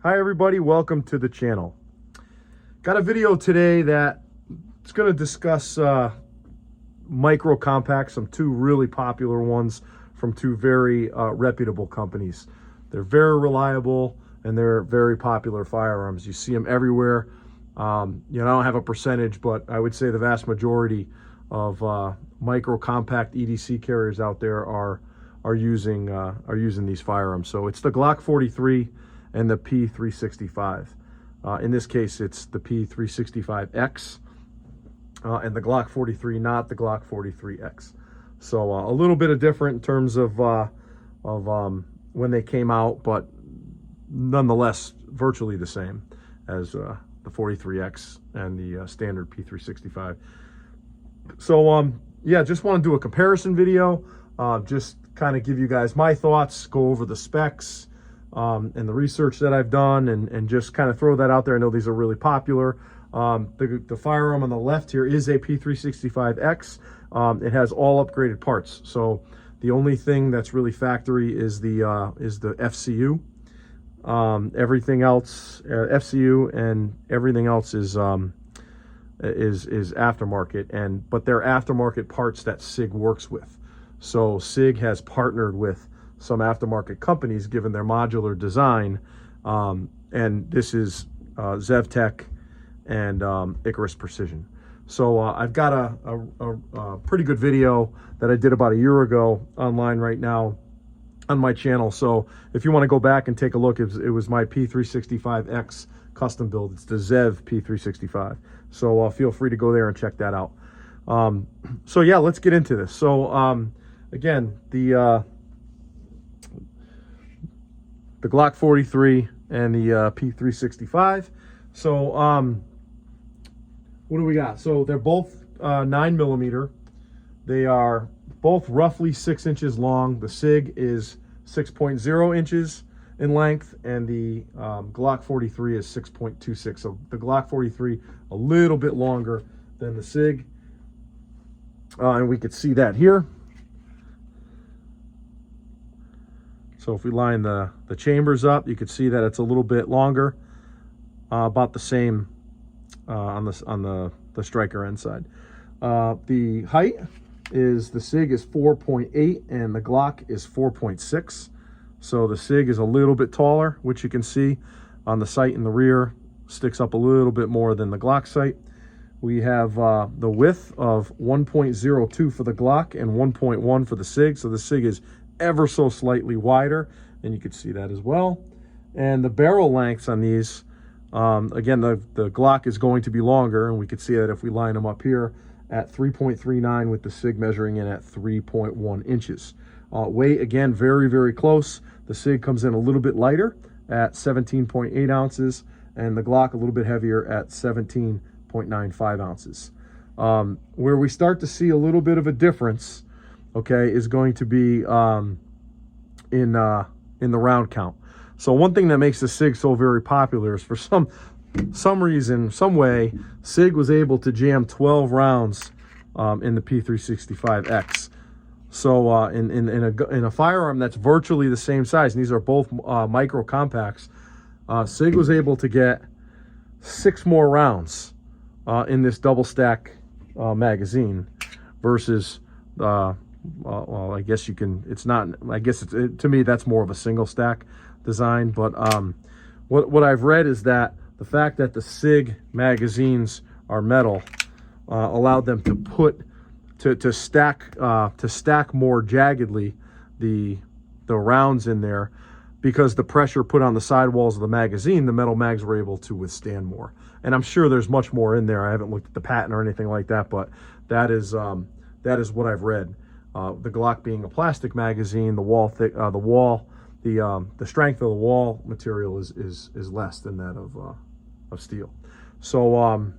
Hi everybody, welcome to the channel. Got a video today that it's going to discuss micro compacts, some two really popular ones from two very reputable companies. They're very reliable and they're very popular firearms. You see them everywhere. I don't have a percentage, but I would say the vast majority of micro compact EDC carriers out there are using these firearms. So it's the Glock 43 and the P365. In this case, it's the P365X and the Glock 43, not the Glock 43X. So a little bit of different in terms of when they came out, but nonetheless virtually the same as the 43X and the standard P365. So yeah, just want to do a comparison video, just kind of give you guys my thoughts, go over the specs, and the research that I've done, and just kind of throw that out there. I know these are really popular. The firearm on the left here is a P365X. It has all upgraded parts. So the only thing that's really factory is the FCU. Everything else, FCU and everything else is aftermarket, but they're aftermarket parts that SIG works with. So SIG has partnered with some aftermarket companies given their modular design, and this is ZevTech and Icarus Precision. So I've got a pretty good video that I did about a year ago online right now on my channel. So if you want to go back and take a look, it was my P365X custom build. It's the Zev P365. So feel free to go there and check that out. So yeah, let's get into this. So again, the Glock 43 and the P365. So what do we got? So they're both 9mm. They are both roughly 6 inches long. The SIG is 6.0 inches in length, and the Glock 43 is 6.26. So the Glock 43 a little bit longer than the SIG, and we could see that here. So if we line the chambers up, you could see that it's a little bit longer, about the same on the striker end side. The height is, the SIG is 4.8 and the Glock is 4.6. So the SIG is a little bit taller, which you can see on the sight in the rear, sticks up a little bit more than the Glock sight. We have the width of 1.02 for the Glock and 1.1 for the SIG. So the SIG is ever so slightly wider, and you can see that as well. And the barrel lengths on these, again, the Glock is going to be longer, and we could see that if we line them up here at 3.39 with the SIG measuring in at 3.1 inches. Weight, again, very, very close. The SIG comes in a little bit lighter at 17.8 ounces, and the Glock a little bit heavier at 17.95 ounces. Where we start to see a little bit of a difference, okay, is going to be in the round count. So one thing that makes the SIG so very popular is, for some reason, some way, SIG was able to jam 12 rounds in the P365X. So in a firearm that's virtually the same size, and these are both micro compacts, SIG was able to get 6 more rounds in this double stack magazine versus well, I guess you can, it's not, I guess to me that's more of a single stack design. But what I've read is that the fact that the SIG magazines are metal allowed them to stack more jaggedly the rounds in there, because the pressure put on the sidewalls of the magazine, the metal mags were able to withstand more. And I'm sure there's much more in there. I haven't looked at the patent or anything like that, but that is what I've read. The Glock being a plastic magazine, the strength of the wall material is less than that of steel. So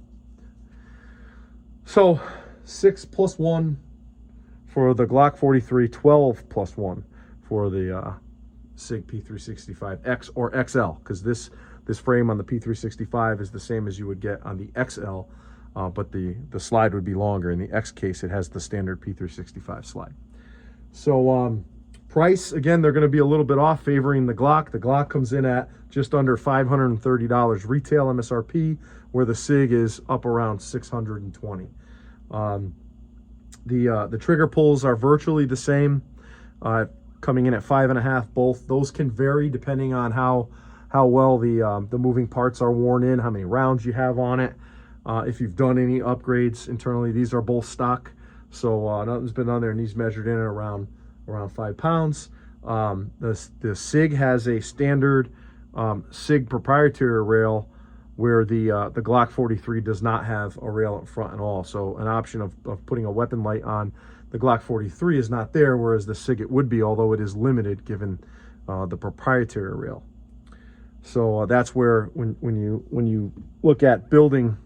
6 plus 1 for the Glock 43, 12 plus 1 for the SIG P365X or XL, because this frame on the P365 is the same as you would get on the XL, but the slide would be longer. In the X case, it has the standard P365 slide. So Price, again, they're going to be a little bit off, favoring the Glock. The Glock comes in at just under $530 retail MSRP, where the SIG is up around $620. The trigger pulls are virtually the same, coming in at 5.5 both. Those can vary depending on how well the moving parts are worn in, how many rounds you have on it, if you've done any upgrades internally. These are both stock, so nothing's been done there, and these measured in at around 5 pounds. The SIG has a standard SIG proprietary rail, where the Glock 43 does not have a rail up front at all. So an option of putting a weapon light on the Glock 43 is not there, whereas the SIG it would be, although it is limited given the proprietary rail. So that's where when you look at building,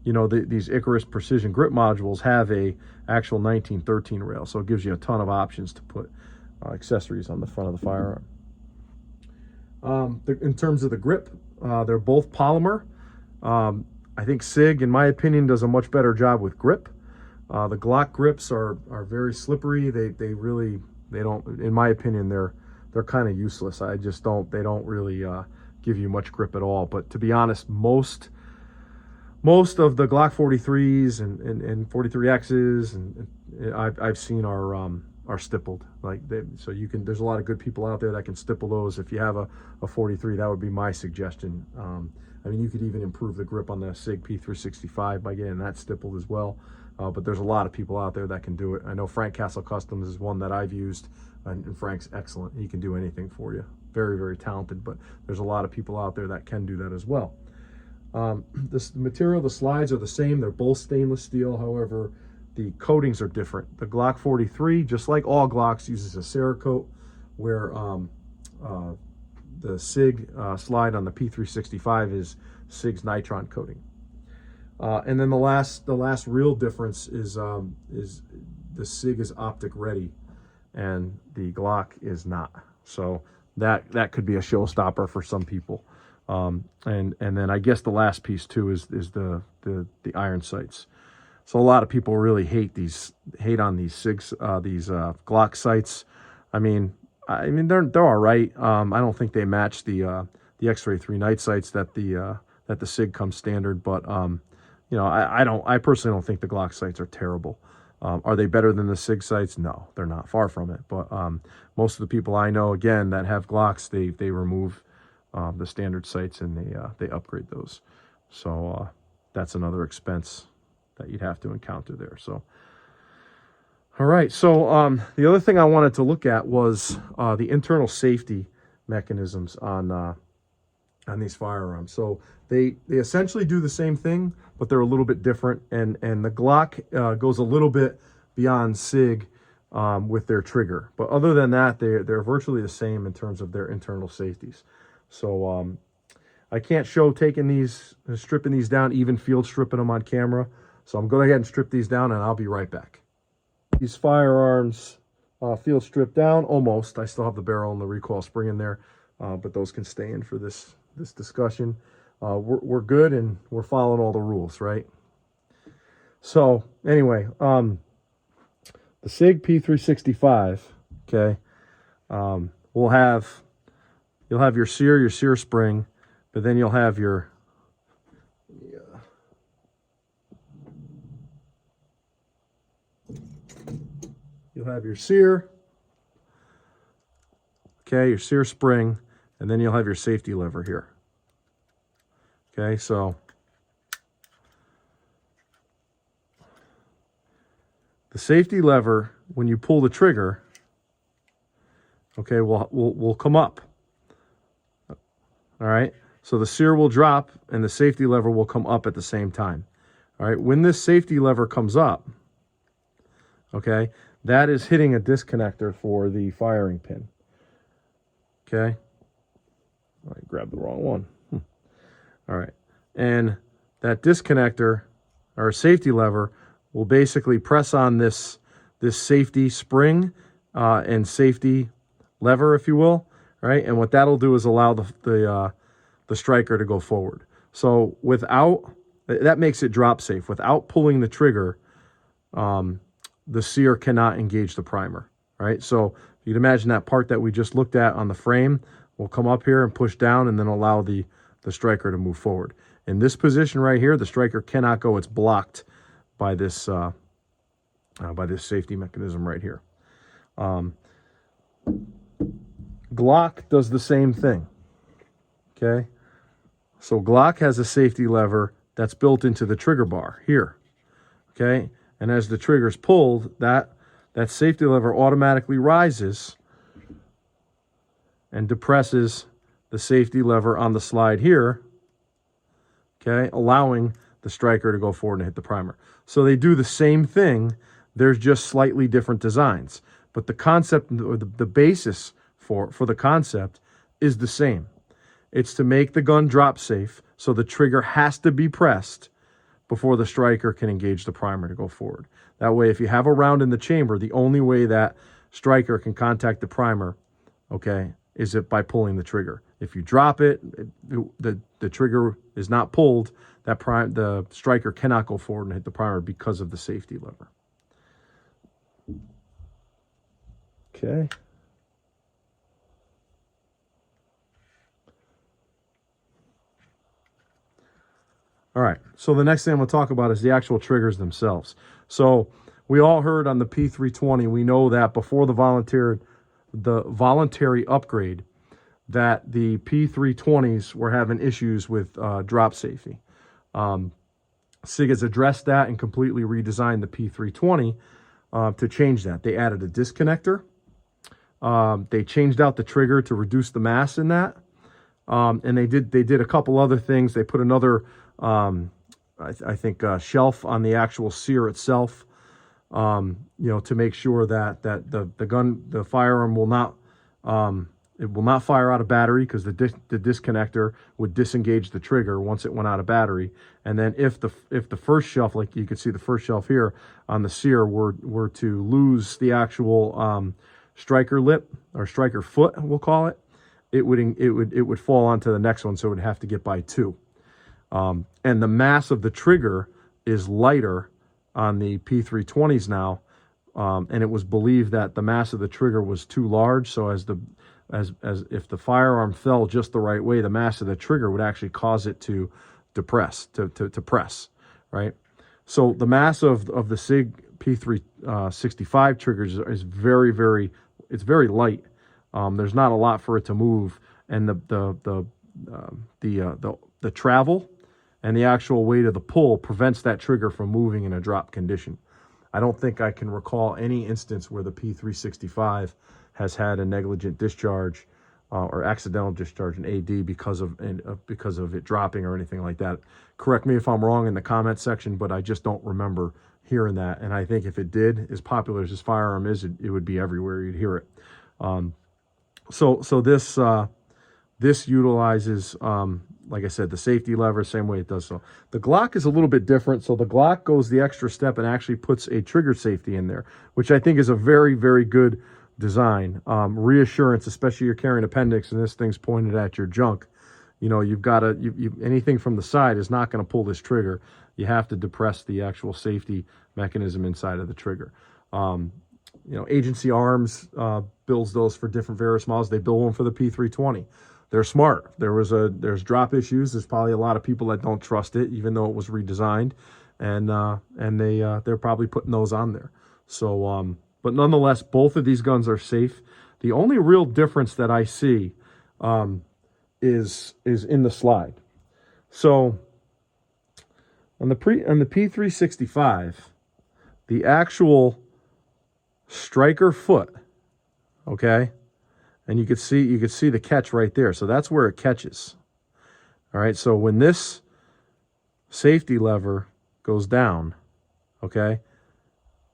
you know, these Icarus precision grip modules have a actual 1913 rail, so it gives you a ton of options to put accessories on the front of the firearm. In terms of the grip, they're both polymer. I think SIG, in my opinion, does a much better job with grip. The Glock grips are very slippery. They don't, in my opinion, they're kind of useless. They don't really give you much grip at all. But to be honest, most of the Glock 43s and 43Xs and I've seen are stippled. So you can, there's a lot of good people out there that can stipple those. If you have a 43, that would be my suggestion. I mean, you could even improve the grip on the SIG P365 by getting that stippled as well. But there's a lot of people out there that can do it. I know Frank Castle Customs is one that I've used, and Frank's excellent. He can do anything for you. Very, very talented, but there's a lot of people out there that can do that as well. The material, the slides are the same. They're both stainless steel. However, the coatings are different. The Glock 43, just like all Glocks, uses a Cerakote, where the SIG slide on the P365 is SIG's nitron coating. And then the last real difference is the SIG is optic ready and the Glock is not. So that could be a showstopper for some people. And then I guess the last piece too is the iron sights. So a lot of people really hate on these SIGs, these Glock sights. I mean they're all right. I don't think they match the X-Ray 3 night sights that the SIG comes standard, but you know, I personally don't think the Glock sights are terrible. Are they better than the SIG sights? No, they're not, far from it. But most of the people I know, again, that have Glocks, they remove the standard sights and they upgrade those. So that's another expense that you'd have to encounter there. So, all right. So the other thing I wanted to look at was the internal safety mechanisms on these firearms. So they essentially do the same thing, but they're a little bit different. And the Glock goes a little bit beyond SIG with their trigger. But other than that, they're virtually the same in terms of their internal safeties. So I can't show stripping these down, even field stripping them on camera. So I'm going to go ahead and strip these down, and I'll be right back. These firearms field stripped down, almost. I still have the barrel and the recoil spring in there, but those can stay in for this discussion. We're good, and we're following all the rules, right? So anyway, the SIG P365, okay, you'll have your sear spring, but then you'll have your sear, okay, your sear spring, and then you'll have your safety lever here. Okay, so the safety lever, when you pull the trigger, okay, will come up. All right, so the sear will drop and the safety lever will come up at the same time. All right, when this safety lever comes up, okay, that is hitting a disconnector for the firing pin. Okay, I grabbed the wrong one. All right, and that disconnector or safety lever will basically press on this safety spring and safety lever, if you will. All right, and what that'll do is allow the striker to go forward. So that makes it drop safe. Without pulling the trigger, the sear cannot engage the primer. right? So you'd imagine that part that we just looked at on the frame will come up here and push down and then allow the striker to move forward. In this position right here, the striker cannot go. It's blocked by this safety mechanism right here. GLOCK does the same thing, okay? So GLOCK has a safety lever that's built into the trigger bar here, okay? And as the trigger's pulled, that safety lever automatically rises and depresses the safety lever on the slide here, okay, allowing the striker to go forward and hit the primer. So they do the same thing. There's just slightly different designs. But the concept, or the basis for the concept is the same. It's to make the gun drop safe, so the trigger has to be pressed before the striker can engage the primer to go forward. That way, if you have a round in the chamber, the only way that striker can contact the primer, okay, is it by pulling the trigger. If you drop it, the trigger is not pulled, the striker cannot go forward and hit the primer because of the safety lever. Okay. All right, so the next thing I'm going to talk about is the actual triggers themselves. So we all heard on the P320, we know that before the voluntary upgrade, that the P320s were having issues with drop safety. SIG has addressed that and completely redesigned the P320 to change that. They added a disconnector. They changed out the trigger to reduce the mass in that. And they did a couple other things. They put another, I think, shelf on the actual sear itself, you know, to make sure that the firearm will not, it will not fire out of battery, because the disconnector would disengage the trigger once it went out of battery. And then if the first shelf, like you can see the first shelf here on the sear, were to lose the actual striker lip or striker foot, we'll call it, it would fall onto the next one, so it would have to get by 2. And the mass of the trigger is lighter on the P320s now, and it was believed that the mass of the trigger was too large, so as if the firearm fell just the right way, the mass of the trigger would actually cause it to depress, to press, right? So the mass of the SIG P365 triggers is very, very, it's very light. There's not a lot for it to move, and the travel and the actual weight of the pull prevents that trigger from moving in a drop condition. I don't think I can recall any instance where the P365 has had a negligent discharge or accidental discharge in AD because of it dropping or anything like that. Correct me if I'm wrong in the comment section, but I just don't remember hearing that. And I think if it did, as popular as this firearm is, it would be everywhere. You'd hear it. So this utilizes, like I said, the safety lever, same way it does so. The GLOCK is a little bit different. So the GLOCK goes the extra step and actually puts a trigger safety in there, which I think is a very, very good design. Reassurance, especially you're carrying appendix and this thing's pointed at your junk. You know, you've got to, anything from the side is not going to pull this trigger. You have to depress the actual safety mechanism inside of the trigger. You know, Agency Arms builds those for different various models. They build one for the P320. They're smart. There's drop issues. There's probably a lot of people that don't trust it, even though it was redesigned, and they're probably putting those on there. So, but nonetheless, both of these guns are safe. The only real difference that I see is in the slide. So on the P365, the actual striker foot, okay, and you could see the catch right there. So that's where it catches. All right, so when this safety lever goes down, okay,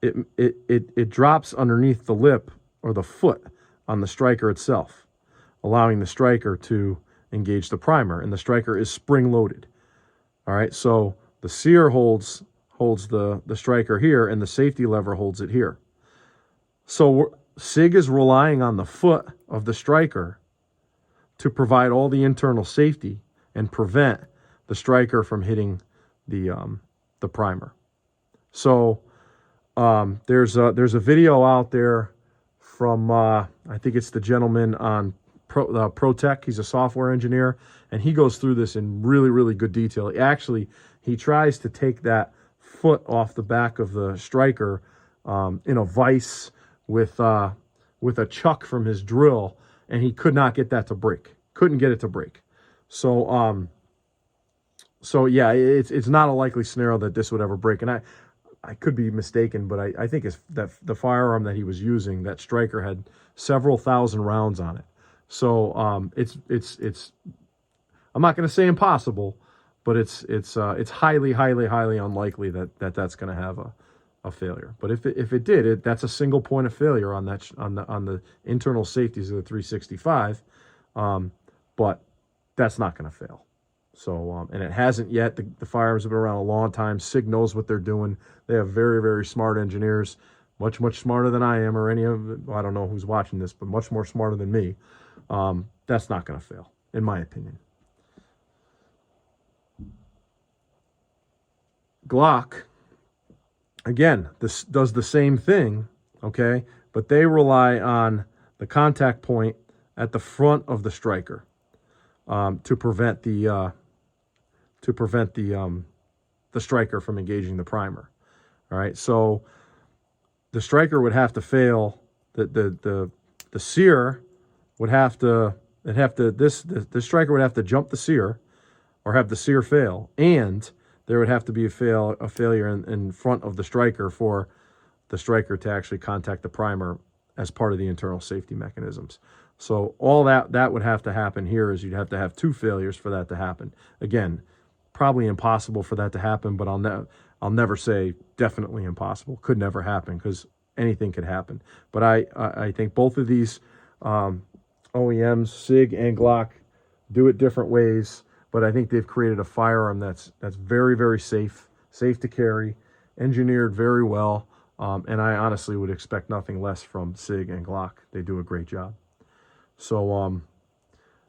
it drops underneath the lip or the foot on the striker itself, allowing the striker to engage the primer, and the striker is spring loaded. All right, so the sear holds the striker here, and the safety lever holds it here. So SIG is relying on the foot of the striker to provide all the internal safety and prevent the striker from hitting the primer. So there's a video out there from I think it's the gentleman on ProTech. He's a software engineer, and he goes through this in really, really good detail. He tries to take that foot off the back of the striker in a vise with a chuck from his drill, and he could not get that to break. Couldn't get it to break. So yeah, it's not a likely scenario that this would ever break. And I could be mistaken, but I think it's that the firearm that he was using, that striker, had several thousand rounds on it. So it's I'm not going to say impossible, but it's highly unlikely that that's going to have a failure. But if it did, that's a single point of failure on the internal safeties of the 365. But that's not going to fail. So, and it hasn't yet. The firearms have been around a long time. SIG knows what they're doing. They have very, very smart engineers, much smarter than I am, or any of, I don't know who's watching this, but much more smarter than me. That's not going to fail, in my opinion. Glock, again, this does the same thing, okay? But they rely on the contact point at the front of the striker to prevent the striker from engaging the primer. All right, so the striker would have to fail. The sear would have to. The striker would have to jump the sear, or have the sear fail, and there would have to be a failure in front of the striker for the striker to actually contact the primer as part of the internal safety mechanisms. So all that would have to happen here is you'd have to have two failures for that to happen. Again, probably impossible for that to happen, but I'll never say definitely impossible. Could never happen, because anything could happen. But I think both of these OEMs, SIG and Glock, do it different ways. But I think they've created a firearm that's very, very safe to carry, engineered very well, and I honestly would expect nothing less from SIG and Glock. They do a great job. So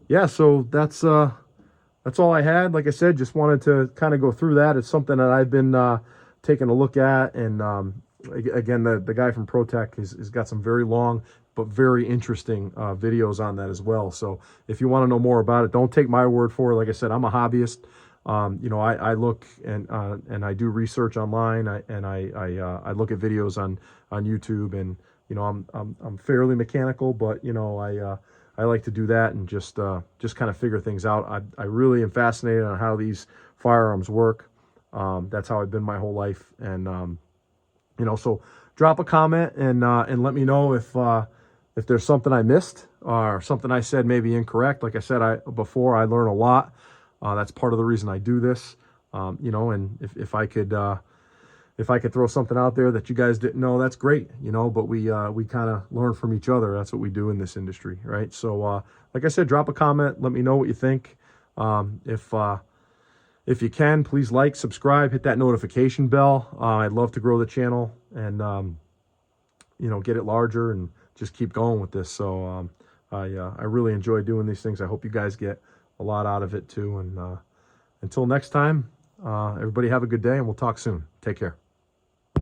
yeah, so that's all I had. Like I said, just wanted to kind of go through that. It's something that I've been taking a look at, and again, the guy from ProTech has got some very long but very interesting videos on that as well. So if you want to know more about it, don't take my word for it. Like I said, I'm a hobbyist. You know, I look and I do research online, and I look at videos on YouTube, and you know, I'm fairly mechanical, but you know, I like to do that and just kind of figure things out. I really am fascinated on how these firearms work. That's how I've been my whole life, and you know, so drop a comment and let me know if there's something I missed or something I said maybe incorrect. Like I said before, I learn a lot. That's part of the reason I do this. You know, and if I could throw something out there that you guys didn't know, that's great. You know, but we kind of learn from each other. That's what we do in this industry, right? So like I said, drop a comment. Let me know what you think. If you can, please like, subscribe, hit that notification bell. I'd love to grow the channel and you know, get it larger and just keep going with this. So I really enjoy doing these things. I hope you guys get a lot out of it too. And until next time, everybody have a good day, and we'll talk soon. Take care.